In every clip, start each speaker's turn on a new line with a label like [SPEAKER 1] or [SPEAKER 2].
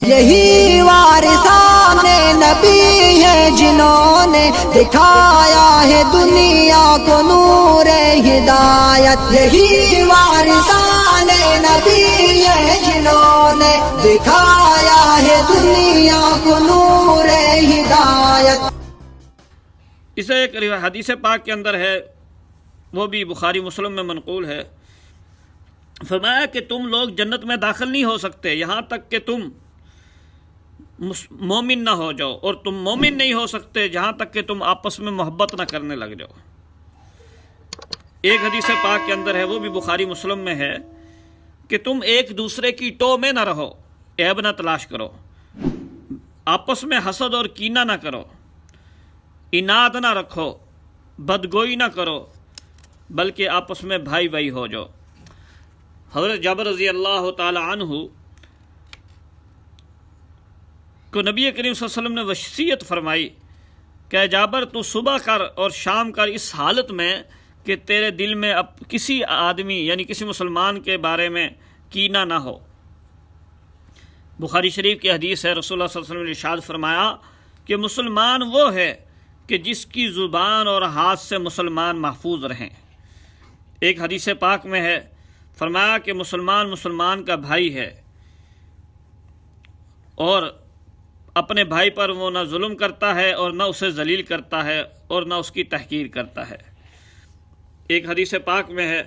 [SPEAKER 1] یہی وارثان نبی ہے جنہوں نے دکھایا ہے دنیا کو نور ہدایت، یہی وارثان نبی ہے جنہوں نے دکھایا ہے دنیا کو نور ہدایت۔
[SPEAKER 2] اسے ایک حدیث پاک کے اندر ہے، وہ بھی بخاری مسلم میں منقول ہے، فرمایا کہ تم لوگ جنت میں داخل نہیں ہو سکتے یہاں تک کہ تم مومن نہ ہو جاؤ، اور تم مومن نہیں ہو سکتے جہاں تک کہ تم آپس میں محبت نہ کرنے لگ جاؤ۔ ایک حدیث پاک کے اندر ہے، وہ بھی بخاری مسلم میں ہے، کہ تم ایک دوسرے کی ٹو میں نہ رہو، عیب نہ تلاش کرو، آپس میں حسد اور کینہ نہ کرو، اناد نہ رکھو، بدگوئی نہ کرو، بلکہ آپس میں بھائی بھائی ہو جاؤ۔ حضرت جابر رضی اللہ تعالی عنہ کو نبی کریم صلی اللہ علیہ وسلم نے وصیت فرمائی کہ جابر تو صبح کر اور شام کر اس حالت میں کہ تیرے دل میں اب کسی آدمی یعنی کسی مسلمان کے بارے میں کینہ نہ ہو۔ بخاری شریف کی حدیث ہے، رسول اللہ صلی اللہ علیہ وسلم نے ارشاد فرمایا کہ مسلمان وہ ہے کہ جس کی زبان اور ہاتھ سے مسلمان محفوظ رہیں۔ ایک حدیث پاک میں ہے، فرمایا کہ مسلمان مسلمان کا بھائی ہے، اور اپنے بھائی پر وہ نہ ظلم کرتا ہے اور نہ اسے ذلیل کرتا ہے اور نہ اس کی تحقیر کرتا ہے۔ ایک حدیث پاک میں ہے،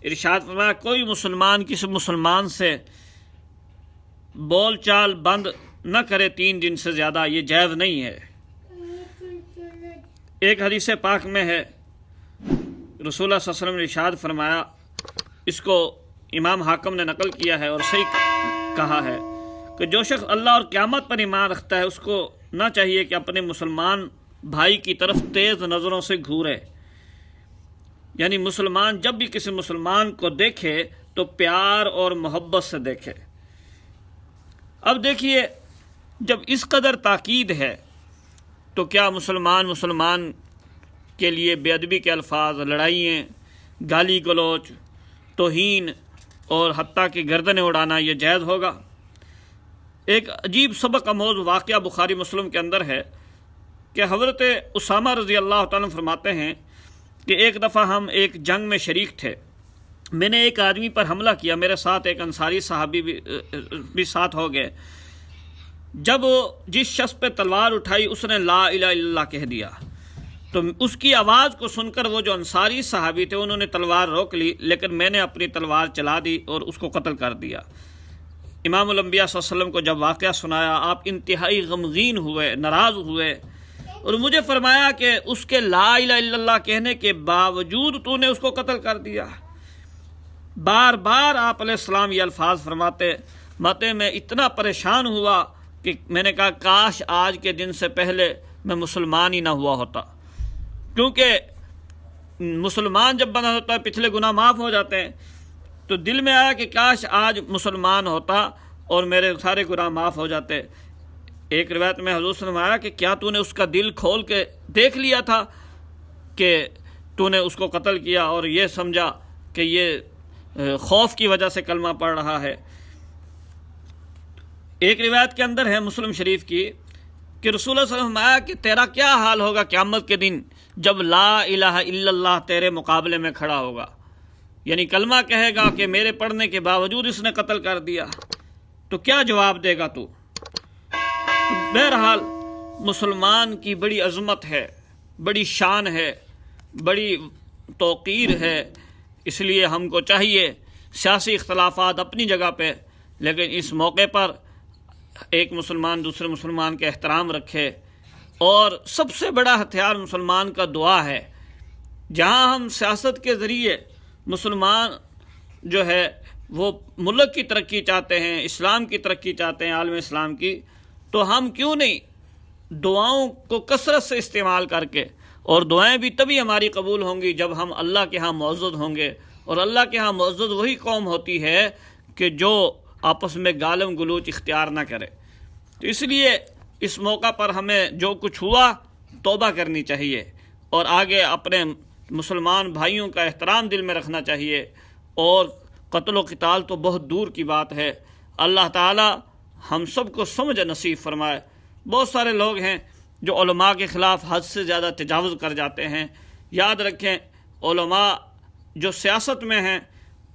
[SPEAKER 2] ارشاد فرمایا کوئی مسلمان کسی مسلمان سے بول چال بند نہ کرے 3 دن سے زیادہ، یہ جائز نہیں ہے۔ ایک حدیث پاک میں ہے، رسول اللہ صلی اللہ علیہ وسلم نے ارشاد فرمایا، اس کو امام حاکم نے نقل کیا ہے اور صحیح کہا ہے، کہ جو شخص اللہ اور قیامت پر ایمان رکھتا ہے اس کو نہ چاہیے کہ اپنے مسلمان بھائی کی طرف تیز نظروں سے گھورے، یعنی مسلمان جب بھی کسی مسلمان کو دیکھے تو پیار اور محبت سے دیکھے۔ اب دیکھیے، جب اس قدر تاکید ہے تو کیا مسلمان کے لیے بے ادبی کے الفاظ، لڑائیاں، گالی گلوچ، توہین اور حتیٰ کہ گردنیں اڑانا یہ جائز ہوگا؟ ایک عجیب سبق آموز واقعہ بخاری مسلم کے اندر ہے کہ حضرت اسامہ رضی اللہ تعالیٰ عنہ فرماتے ہیں کہ ایک دفعہ ہم ایک جنگ میں شریک تھے، میں نے ایک آدمی پر حملہ کیا، میرے ساتھ ایک انصاری صحابی بھی ساتھ ہو گئے۔ جب جس شخص پہ تلوار اٹھائی اس نے لا الہ الا اللہ کہہ دیا، تو اس کی آواز کو سن کر وہ جو انصاری صحابی تھے انہوں نے تلوار روک لی، لیکن میں نے اپنی تلوار چلا دی اور اس کو قتل کر دیا۔ امام الانبیاء صلی اللہ علیہ وسلم کو جب واقعہ سنایا، آپ انتہائی غمگین ہوئے، ناراض ہوئے، اور مجھے فرمایا کہ اس کے لا الہ الا اللہ کہنے کے باوجود تو نے اس کو قتل کر دیا۔ بار بار آپ علیہ السلام یہ الفاظ فرماتے میں اتنا پریشان ہوا کہ میں نے کہا کاش آج کے دن سے پہلے میں مسلمان ہی نہ ہوا ہوتا، کیونکہ مسلمان جب بنا ہوتا ہے پچھلے گناہ معاف ہو جاتے ہیں، تو دل میں آیا کہ کاش آج مسلمان ہوتا اور میرے سارے گناہ معاف ہو جاتے۔ ایک روایت میں حضور صلی اللہ علیہ وسلم نے فرمایا کہ کیا تو نے اس کا دل کھول کے دیکھ لیا تھا کہ تو نے اس کو قتل کیا اور یہ سمجھا کہ یہ خوف کی وجہ سے کلمہ پڑھ رہا ہے۔ ایک روایت کے اندر ہے مسلم شریف کی کہ رسول اللہ صلی اللہ علیہ وسلم نے فرمایا کہ تیرا کیا حال ہوگا قیامت کے دن جب لا الہ الا اللہ تیرے مقابلے میں کھڑا ہوگا، یعنی کلمہ کہے گا کہ میرے پڑھنے کے باوجود اس نے قتل کر دیا، تو کیا جواب دے گا تو؟ بہرحال مسلمان کی بڑی عظمت ہے، بڑی شان ہے، بڑی توقیر ہے، اس لیے ہم کو چاہیے سیاسی اختلافات اپنی جگہ پہ، لیکن اس موقع پر ایک مسلمان دوسرے مسلمان کا احترام رکھے، اور سب سے بڑا ہتھیار مسلمان کا دعا ہے۔ جہاں ہم سیاست کے ذریعے مسلمان جو ہے وہ ملک کی ترقی چاہتے ہیں، اسلام کی ترقی چاہتے ہیں، عالم اسلام کی، تو ہم کیوں نہیں دعاؤں کو کثرت سے استعمال کر کے، اور دعائیں بھی تبھی ہماری قبول ہوں گی جب ہم اللہ کے ہاں معزز ہوں گے، اور اللہ کے ہاں معزز وہی قوم ہوتی ہے کہ جو آپس میں گالم گلوچ اختیار نہ کرے۔ تو اس لیے اس موقع پر ہمیں جو کچھ ہوا توبہ کرنی چاہیے، اور آگے اپنے مسلمان بھائیوں کا احترام دل میں رکھنا چاہیے، اور قتل و قتال تو بہت دور کی بات ہے۔ اللہ تعالی ہم سب کو سمجھ نصیب فرمائے۔ بہت سارے لوگ ہیں جو علماء کے خلاف حد سے زیادہ تجاوز کر جاتے ہیں۔ یاد رکھیں، علماء جو سیاست میں ہیں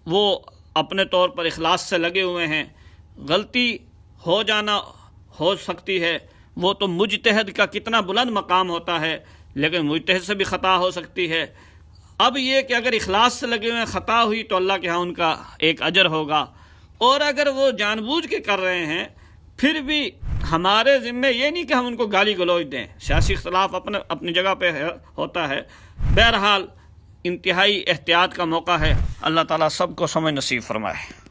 [SPEAKER 2] وہ اپنے طور پر اخلاص سے لگے ہوئے ہیں، غلطی ہو جانا ہو سکتی ہے، وہ تو مجتہد کا کتنا بلند مقام ہوتا ہے، لیکن مجتہد سے بھی خطا ہو سکتی ہے۔ اب یہ کہ اگر اخلاص سے لگے ہوئے ہیں، خطا ہوئی تو اللہ کے ہاں ان کا ایک اجر ہوگا، اور اگر وہ جان بوجھ کے کر رہے ہیں پھر بھی ہمارے ذمہ یہ نہیں کہ ہم ان کو گالی گلوچ دیں۔ سیاسی اختلاف اپنی جگہ پہ ہوتا ہے، بہرحال انتہائی احتیاط کا موقع ہے۔ اللہ تعالیٰ سب کو سمجھ نصیب فرمائے۔